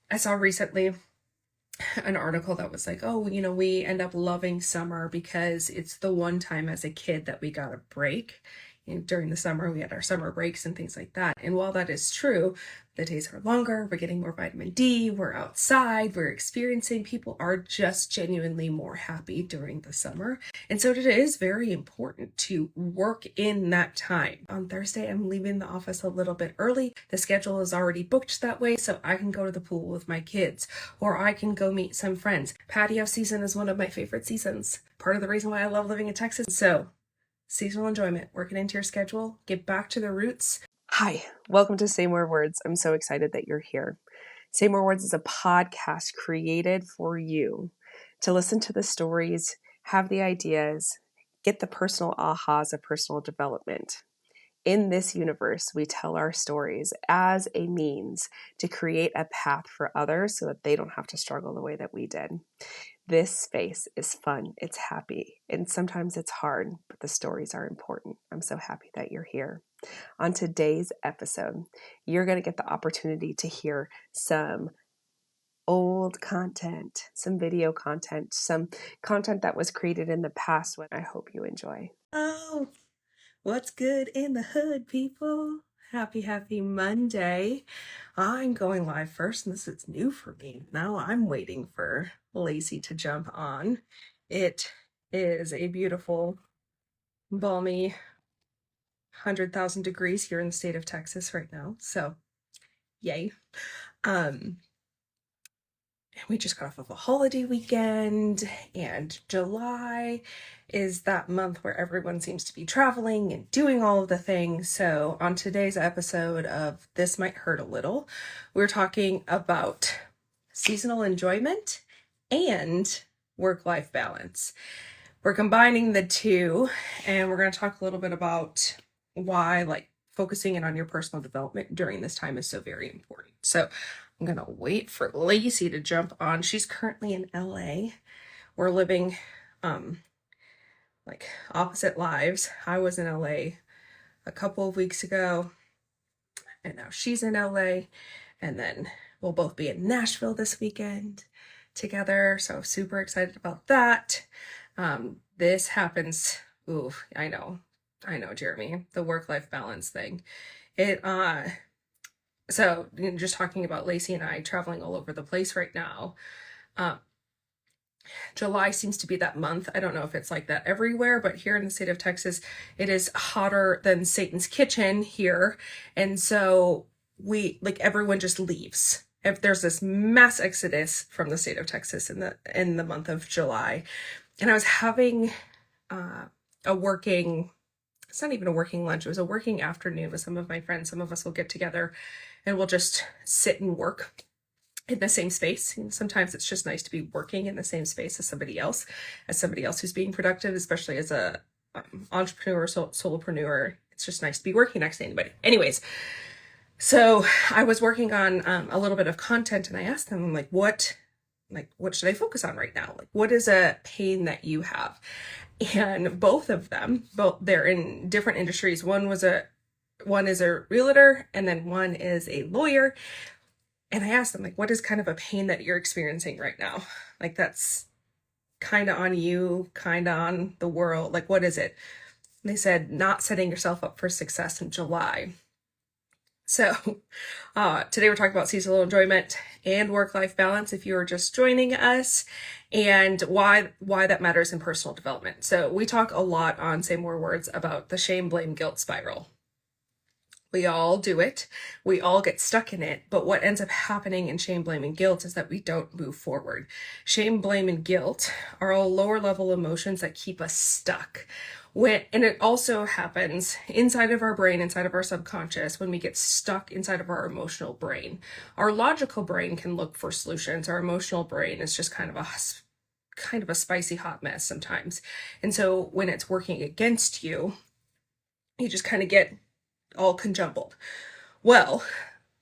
I saw recently an article that was like, oh, we end up loving summer because it's the one time as a kid that we got a break. During the summer, we had our summer breaks and things like that. And while that is true, the days are longer, we're getting more vitamin D, we're outside, we're experiencing, people are just genuinely more happy during the summer. And so it is very important to work in that time. On Thursday, I'm leaving the office a little bit early. The schedule is already booked that way, so I can go to the pool with my kids, or I can go meet some friends. Patio season is one of my favorite seasons. Part of the reason why I love living in Texas. So seasonal enjoyment, working into your schedule, get back to the roots. Hi, welcome to Say More Words. I'm so excited that you're here. Say More Words is a podcast created for you to listen to the stories, have the ideas, get the personal ahas of personal development. In this universe, we tell our stories as a means to create a path for others so that they don't have to struggle the way that we did. This space is fun, it's happy, and sometimes it's hard, but the stories are important. I'm so happy that you're here. On today's episode, you're going to get the opportunity to hear some old content, some video content, some content that was created in the past, what I hope you enjoy. Oh, what's good in the hood, people? Happy Monday. I'm going live first, and this is new for me. Now I'm waiting for Lacey to jump on. It is a beautiful, balmy 100,000 degrees here in the state of Texas right now. So, yay. We just got off of a holiday weekend, and July is that month where everyone seems to be traveling and doing all of the things. So on today's episode of This Might Hurt a Little, we're talking about seasonal enjoyment and work-life balance. We're combining the two, and we're going to talk a little bit about why focusing in on your personal development during this time is so very important. So I'm going to wait for Lacey to jump on. She's currently in LA. We're living opposite lives. I was in LA a couple of weeks ago, and now she's in LA, and then we'll both be in Nashville this weekend together. So super excited about that. This happens. Ooh, I know, Jeremy, the work-life balance thing. So just talking about Lacey and I traveling all over the place right now. July seems to be that month. I don't know if it's like that everywhere, but here in the state of Texas, it is hotter than Satan's kitchen here. And so everyone just leaves. If there's this mass exodus from the state of Texas in the month of July. And I was having it's not even a working lunch. It was a working afternoon with some of my friends. Some of us will get together and we'll just sit and work in the same space. And sometimes it's just nice to be working in the same space as somebody else who's being productive, especially as a entrepreneur, solopreneur. It's just nice to be working next to anybody. Anyways, so I was working on a little bit of content, and I asked them, what should I focus on right now? What is a pain that you have? And both of them, they're in different industries. One is a realtor, and then one is a lawyer. And I asked them, what is kind of a pain that you're experiencing right now? That's kind of on you, kind of on the world. What is it? And they said, not setting yourself up for success in July. So today we're talking about seasonal enjoyment and work-life balance if you are just joining us, and why that matters in personal development. So we talk a lot on Say More Words about the shame, blame, guilt spiral. We all do it. We all get stuck in it. But what ends up happening in shame, blame, and guilt is that we don't move forward. Shame, blame, and guilt are all lower level emotions that keep us stuck. And it also happens inside of our brain, inside of our subconscious, when we get stuck inside of our emotional brain. Our logical brain can look for solutions. Our emotional brain is just kind of a spicy hot mess sometimes. And so when it's working against you, you just kind of get all conjumbled. Well,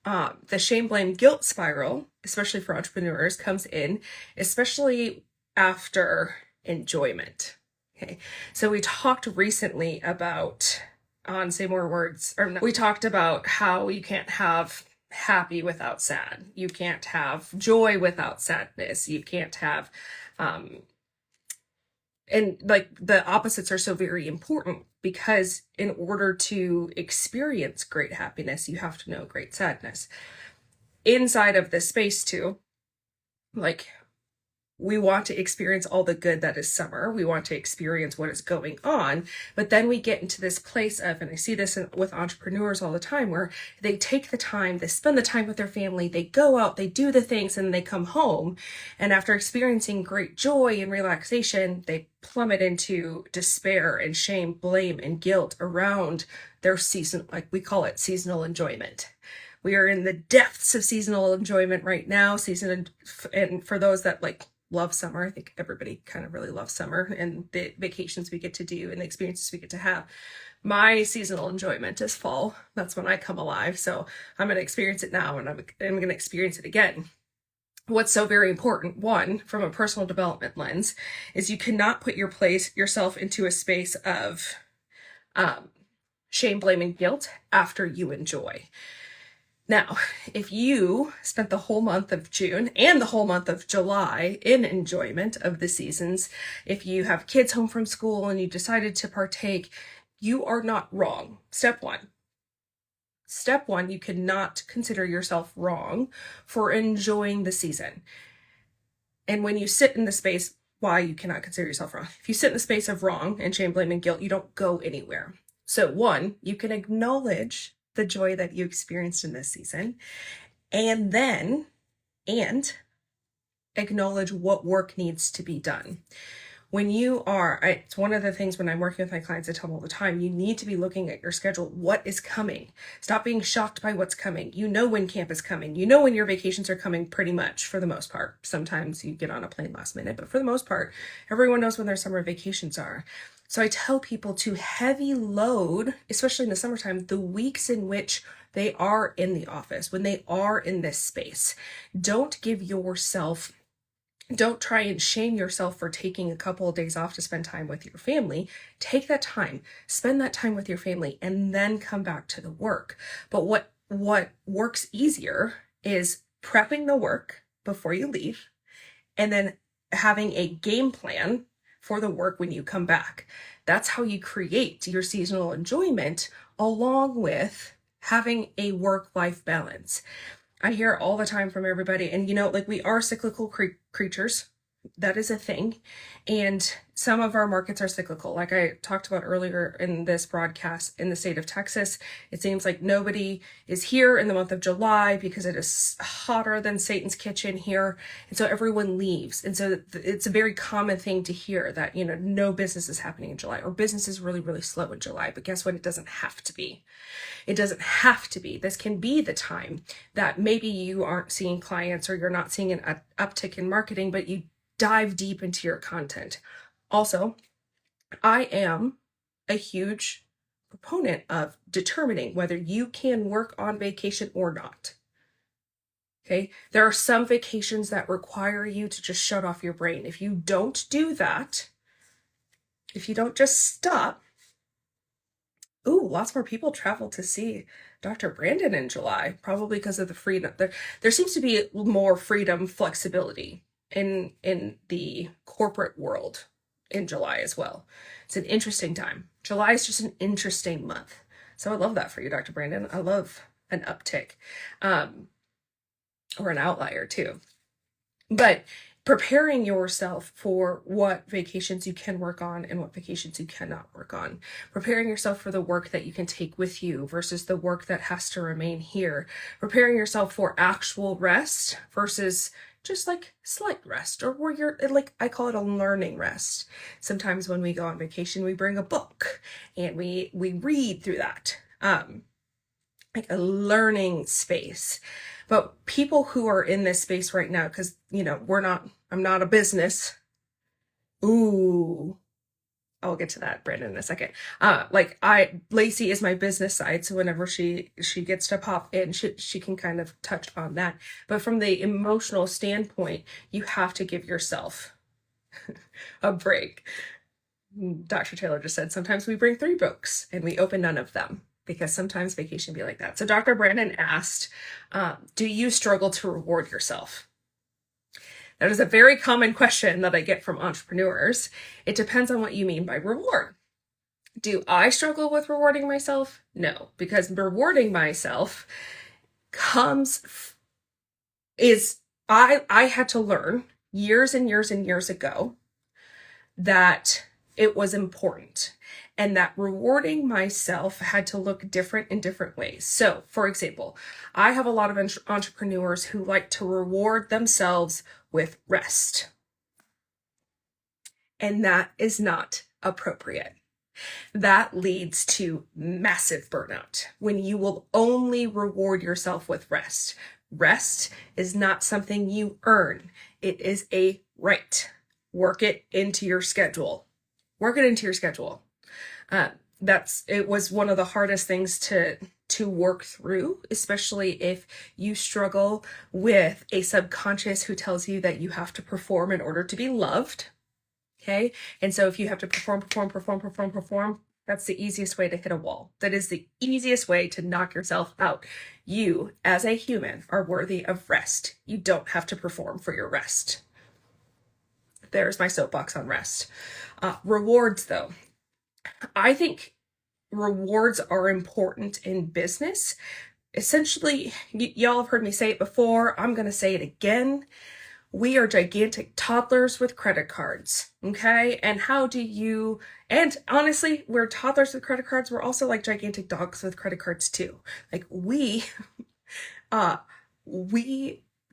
the shame, blame, guilt spiral, especially for entrepreneurs, comes in especially after enjoyment. Okay, so we talked recently about on Say More Words, we talked about how you can't have happy without sad. You can't have joy without sadness. You can't have, and like the opposites are so very important, because in order to experience great happiness, you have to know great sadness. Inside of this space too, like, we want to experience all the good that is summer. We want to experience what is going on. But then we get into this place of, and I see this with entrepreneurs all the time, where they take the time, they spend the time with their family, they go out, they do the things, and they come home. And after experiencing great joy and relaxation, they plummet into despair and shame, blame, and guilt around their season, like we call it seasonal enjoyment. We are in the depths of seasonal enjoyment right now. And for those that like love summer, I think everybody kind of really loves summer and the vacations we get to do and the experiences we get to have. My seasonal enjoyment is fall. That's when I come alive. So I'm going to experience it now, and I'm going to experience it again. What's so very important, one, from a personal development lens, is you cannot put yourself into a space of shame, blame, and guilt after you enjoy. Now, if you spent the whole month of June and the whole month of July in enjoyment of the seasons, if you have kids home from school and you decided to partake, you are not wrong. Step one, you cannot consider yourself wrong for enjoying the season. And when you sit in the space, why you cannot consider yourself wrong? If you sit in the space of wrong and shame, blame, and guilt, you don't go anywhere. So one, you can acknowledge the joy that you experienced in this season, and acknowledge what work needs to be done. When you are, it's one of the things when I'm working with my clients, I tell them all the time, you need to be looking at your schedule. What is coming? Stop being shocked by what's coming. You know when camp is coming. You know when your vacations are coming, pretty much, for the most part. Sometimes you get on a plane last minute, but for the most part, everyone knows when their summer vacations are. So I tell people to heavy load, especially in the summertime, the weeks in which they are in the office, when they are in this space. Don't try and shame yourself for taking a couple of days off to spend time with your family. Take that time, spend that time with your family, and then come back to the work. But what works easier is prepping the work before you leave, and then having a game plan for the work when you come back. That's how you create your seasonal enjoyment, along with having a work-life balance. I hear all the time from everybody, and like, we are cyclical creatures. That is a thing. And some of our markets are cyclical. Like I talked about earlier in this broadcast, in the state of Texas, it seems like nobody is here in the month of July because it is hotter than Satan's kitchen here. And so everyone leaves. And so it's a very common thing to hear that, no business is happening in July, or business is really, really slow in July. But guess what? It doesn't have to be. It doesn't have to be. This can be the time that maybe you aren't seeing clients, or you're not seeing an uptick in marketing, but you dive deep into your content. Also, I am a huge proponent of determining whether you can work on vacation or not. Okay, there are some vacations that require you to just shut off your brain. If you don't do that, if you don't just stop, lots more people travel to see Dr. Brandon in July, probably because of the freedom. There seems to be more freedom, flexibility in the corporate world in July as well. It's an interesting time. July is just an interesting month. So I love that for you, Dr. Brandon. I love an uptick, or an outlier too. But preparing yourself for what vacations you can work on and what vacations you cannot work on. Preparing yourself for the work that you can take with you versus the work that has to remain here. Preparing yourself for actual rest versus just like slight rest, or where you're like, I call it a learning rest. Sometimes when we go on vacation, we bring a book and we read through that, like a learning space. But people who are in this space right now, because I'm not a business. I'll get to that, Brandon, in a second. Lacey is my business side, so whenever she gets to pop in, she can kind of touch on that. But from the emotional standpoint, you have to give yourself a break. Dr. Taylor just said, sometimes we bring 3 books and we open none of them. because sometimes vacation be like that. So Dr. Brandon asked, do you struggle to reward yourself? That is a very common question that I get from entrepreneurs. It depends on what you mean by reward. Do I struggle with rewarding myself? No, because rewarding myself I had to learn years and years and years ago that it was important, and that rewarding myself had to look different in different ways. So, for example, I have a lot of entrepreneurs who like to reward themselves with rest, and that is not appropriate. That leads to massive burnout when you will only reward yourself with rest. Rest is not something you earn. It is a right. Work it into your schedule. Work it into your schedule. It was one of the hardest things to work through, especially if you struggle with a subconscious who tells you that you have to perform in order to be loved. Okay. And so if you have to perform, that's the easiest way to hit a wall. That is the easiest way to knock yourself out. You, as a human, are worthy of rest. You don't have to perform for your rest. There's my soapbox on rest. Rewards, though. I think rewards are important in business. Essentially, y'all have heard me say it before. I'm going to say it again. We are gigantic toddlers with credit cards, okay? And and honestly, we're toddlers with credit cards. We're also like gigantic dogs with credit cards too. Like we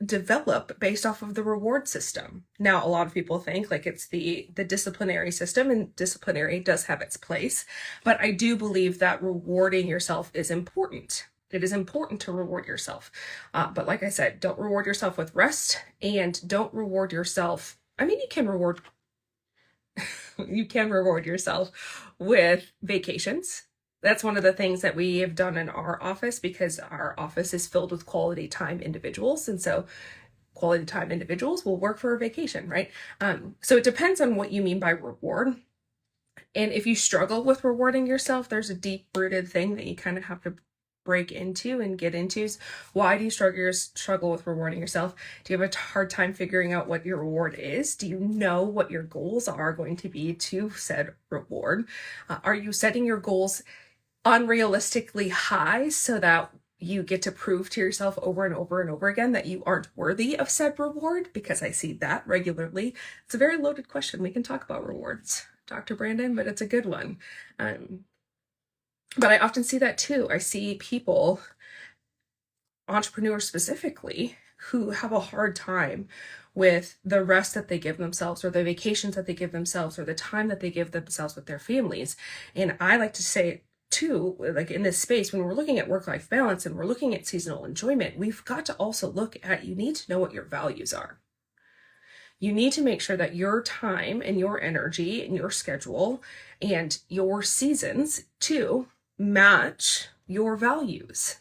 develop based off of the reward system. Now, a lot of people think like it's the disciplinary system, and disciplinary does have its place, but I do believe that rewarding yourself is important. It is important to reward yourself. But like I said, don't reward yourself with rest, and don't reward yourself. I mean, you can reward yourself with vacations. That's one of the things that we have done in our office, because our office is filled with quality time individuals. And so quality time individuals will work for a vacation, right? So it depends on what you mean by reward. And if you struggle with rewarding yourself, there's a deep rooted thing that you kind of have to break into and get into. Why do you struggle with rewarding yourself? Do you have a hard time figuring out what your reward is? Do you know what your goals are going to be to said reward? Are you setting your goals unrealistically high so that you get to prove to yourself over and over and over again that you aren't worthy of said reward? Because I see that regularly. It's a very loaded question. We can talk about rewards, Dr. Brandon, but it's a good one. But I often see that too. I see people, entrepreneurs specifically, who have a hard time with the rest that they give themselves, or the vacations that they give themselves, or the time that they give themselves with their families. And I like to say too, like in this space, when we're looking at work-life balance and we're looking at seasonal enjoyment, we've got to also look at, you need to know what your values are. You need to make sure that your time and your energy and your schedule and your seasons too match your values.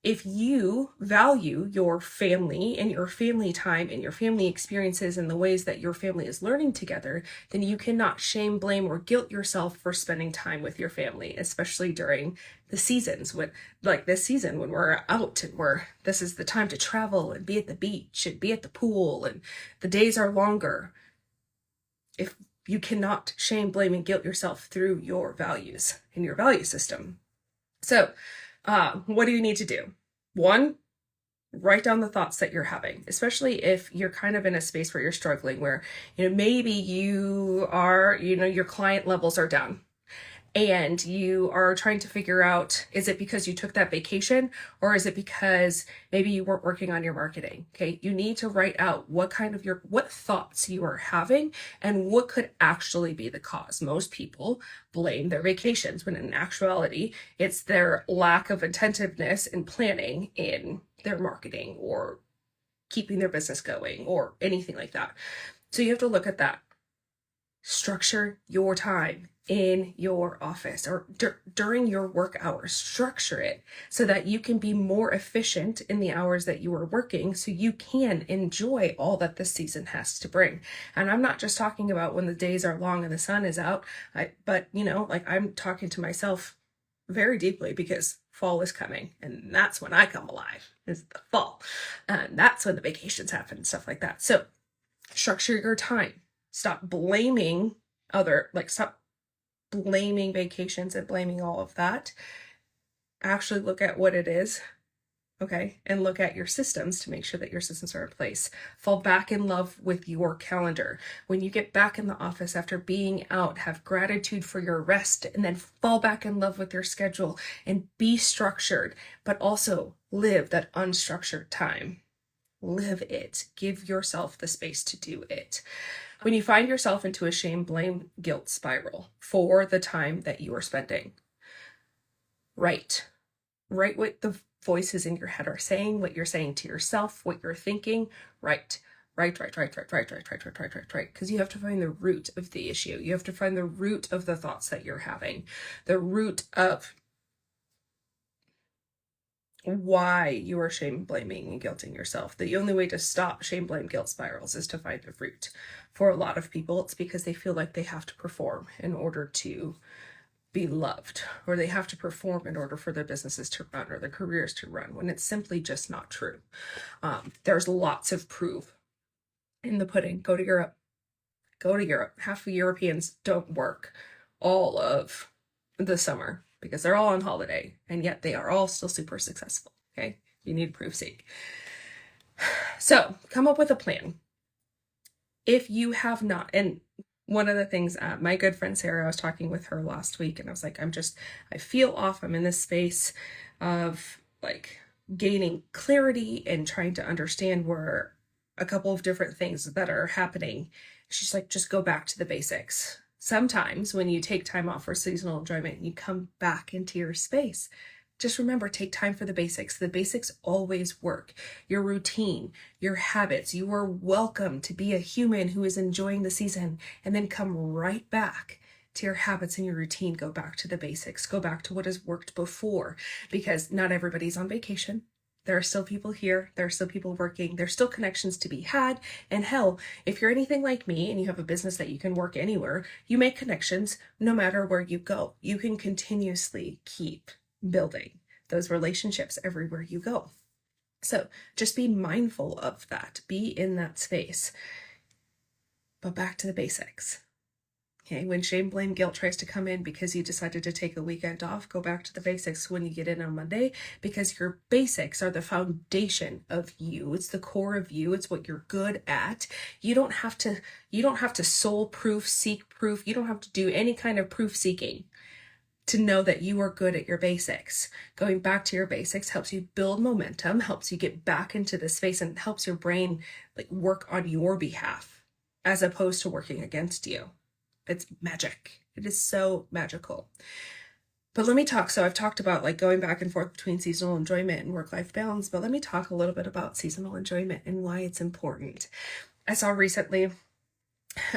If you value your family and your family time and your family experiences and the ways that your family is learning together, then you cannot shame, blame, or guilt yourself for spending time with your family, especially during the seasons, like this season when we're out and this is the time to travel and be at the beach and be at the pool and the days are longer. If you cannot shame, blame, and guilt yourself through your values and your value system. So, what do you need to do? One, write down the thoughts that you're having, especially if you're kind of in a space where you're struggling, where, maybe you are, your client levels are down and you are trying to figure out, is it because you took that vacation, or is it because maybe you weren't working on your marketing? Okay. You need to write out what thoughts you are having and what could actually be the cause. Most people blame their vacations, when in actuality, it's their lack of attentiveness and planning in their marketing or keeping their business going or anything like that. So you have to look at that. Structure your time in your office or during your work hours. Structure it so that you can be more efficient in the hours that you are working, so you can enjoy all that this season has to bring. And I'm not just talking about when the days are long and the sun is out, but I'm talking to myself very deeply because fall is coming, and that's when I come alive, is the fall. And that's when the vacations happen and stuff like that. So structure your time. Stop blaming stop blaming vacations and blaming all of that. Actually look at what it is, okay? And look at your systems to make sure that your systems are in place. Fall back in love with your calendar. When you get back in the office after being out, have gratitude for your rest, and then fall back in love with your schedule and be structured, but also live that unstructured time. Live it. Give yourself the space to do it. When you find yourself into a shame, blame, guilt spiral for the time that you are spending, write what the voices in your head are saying, what you're saying to yourself, what you're thinking. Write. Because you have to find the root of the issue. You have to find the root of the thoughts that you're having, the root of why you are shame, blaming, and guilting yourself. The only way to stop shame, blame, guilt spirals is to find the root. For a lot of people, it's because they feel like they have to perform in order to be loved, or they have to perform in order for their businesses to run or their careers to run, when it's simply just not true. There's lots of proof in the pudding. Go to Europe. Half of Europeans don't work all of the summer because they're all on holiday, and yet they are all still super successful. Okay, you need proof seek. So come up with a plan. If you have not, and one of the things, my good friend Sarah, I was talking with her last week, and I was like, I feel off. I'm in this space of like gaining clarity and trying to understand where a couple of different things that are happening. She's like, just go back to the basics. Sometimes when you take time off for seasonal enjoyment, you come back into your space. Just remember, take time for the basics. The basics always work. Your routine, your habits. You are welcome to be a human who is enjoying the season, and then come right back to your habits and your routine. Go back to the basics. Go back to what has worked before, because not everybody's on vacation. There are still people here. There are still people working. There's still connections to be had. And hell, if you're anything like me and you have a business that you can work anywhere, you make connections no matter where you go. You can continuously keep building those relationships everywhere you go. So just be mindful of that. Be in that space. But back to the basics. Okay, when shame, blame, guilt tries to come in because you decided to take a weekend off, go back to the basics when you get in on Monday, because your basics are the foundation of you. It's the core of you. It's what you're good at. You don't have to soul proof, seek proof. You don't have to do any kind of proof seeking to know that you are good at your basics. Going back to your basics helps you build momentum, helps you get back into the space, and helps your brain like work on your behalf as opposed to working against you. It's magic. It is so magical. But let me talk. So I've talked about like going back and forth between seasonal enjoyment and work-life balance, but let me talk a little bit about seasonal enjoyment and why it's important. I saw recently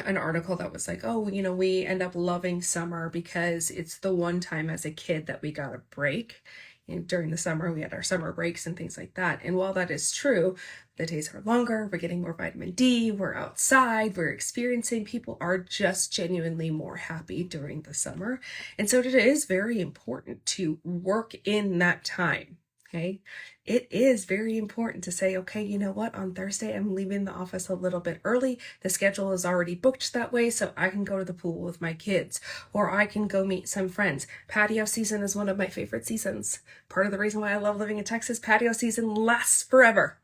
an article that was like, oh, we end up loving summer because it's the one time as a kid that we got a break. And during the summer, we had our summer breaks and things like that. And while that is true, the days are longer, we're getting more vitamin D, we're outside, we're experiencing, people are just genuinely more happy during the summer. And so it is very important to work in that time. Okay. It is very important to say, okay, you know what? On Thursday, I'm leaving the office a little bit early. The schedule is already booked that way, so I can go to the pool with my kids, or I can go meet some friends. Patio season is one of my favorite seasons. Part of the reason why I love living in Texas, patio season lasts forever.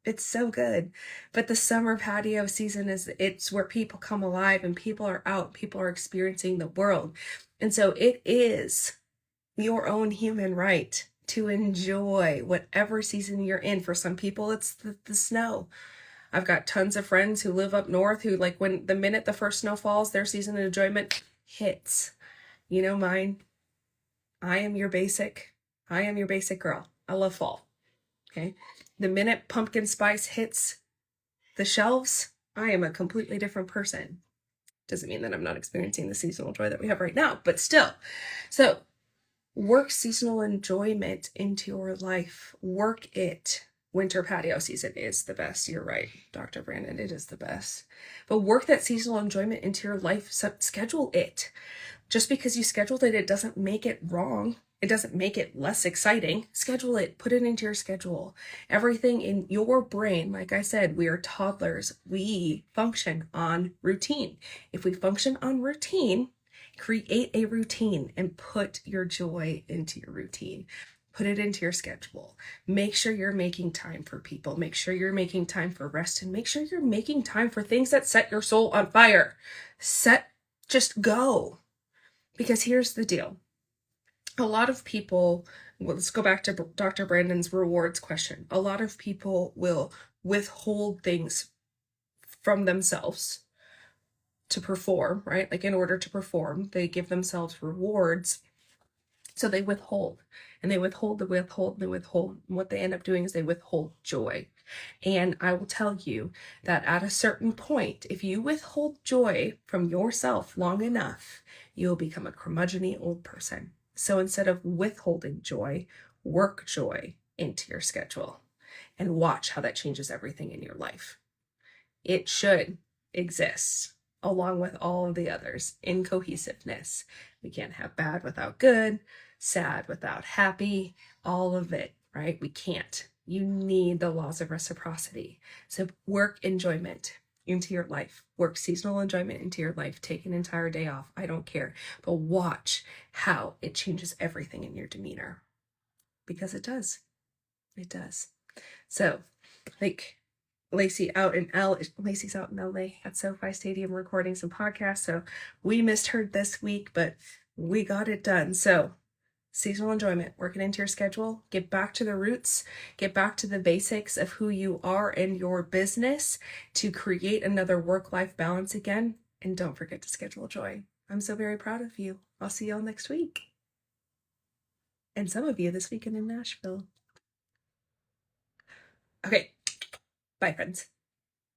It's so good. But the summer patio season it's where people come alive and people are out, people are experiencing the world. And so it is your own human right to enjoy whatever season you're in. For some people, it's the snow. I've got tons of friends who live up north who like when the minute the first snow falls, their season of enjoyment hits. You know mine. I am your basic girl. I love fall. Okay. The minute pumpkin spice hits the shelves, I am a completely different person. Doesn't mean that I'm not experiencing the seasonal joy that we have right now, but still. So work seasonal enjoyment into your life. Work it. Winter patio season is the best. You're right, Dr. Brandon. It is the best. But work that seasonal enjoyment into your life. Schedule it. Just because you scheduled it, it doesn't make it wrong. It doesn't make it less exciting. Schedule it, put it into your schedule. Everything in your brain, like I said, we are toddlers. We function on routine. If we function on routine, create a routine and put your joy into your routine. Put it into your schedule. Make sure you're making time for people. Make sure you're making time for rest, and make sure you're making time for things that set your soul on fire. Just go. Because here's the deal. A lot of people, well, let's go back to Dr. Brandon's rewards question. A lot of people will withhold things from themselves to perform, right? Like in order to perform, they give themselves rewards. So they withhold and they withhold, and what they end up doing is they withhold joy. And I will tell you that at a certain point, if you withhold joy from yourself long enough, you'll become a curmudgeon-y old person. So instead of withholding joy, work joy into your schedule and watch how that changes everything in your life. It should exist along with all of the others in cohesiveness. We can't have bad without good, sad without happy, all of it, right? We can't. You need the laws of reciprocity. So work enjoyment into your life. Work seasonal enjoyment into your life. Take an entire day off. I don't care. But watch how it changes everything in your demeanor. Because it does. It does. So, like, Lacey's out in LA at SoFi Stadium recording some podcasts. So we missed her this week, but we got it done. So seasonal enjoyment, work it into your schedule, get back to the roots, get back to the basics of who you are and your business to create another work-life balance again. And don't forget to schedule joy. I'm so very proud of you. I'll see y'all next week. And some of you this weekend in Nashville. Okay. Bye, friends.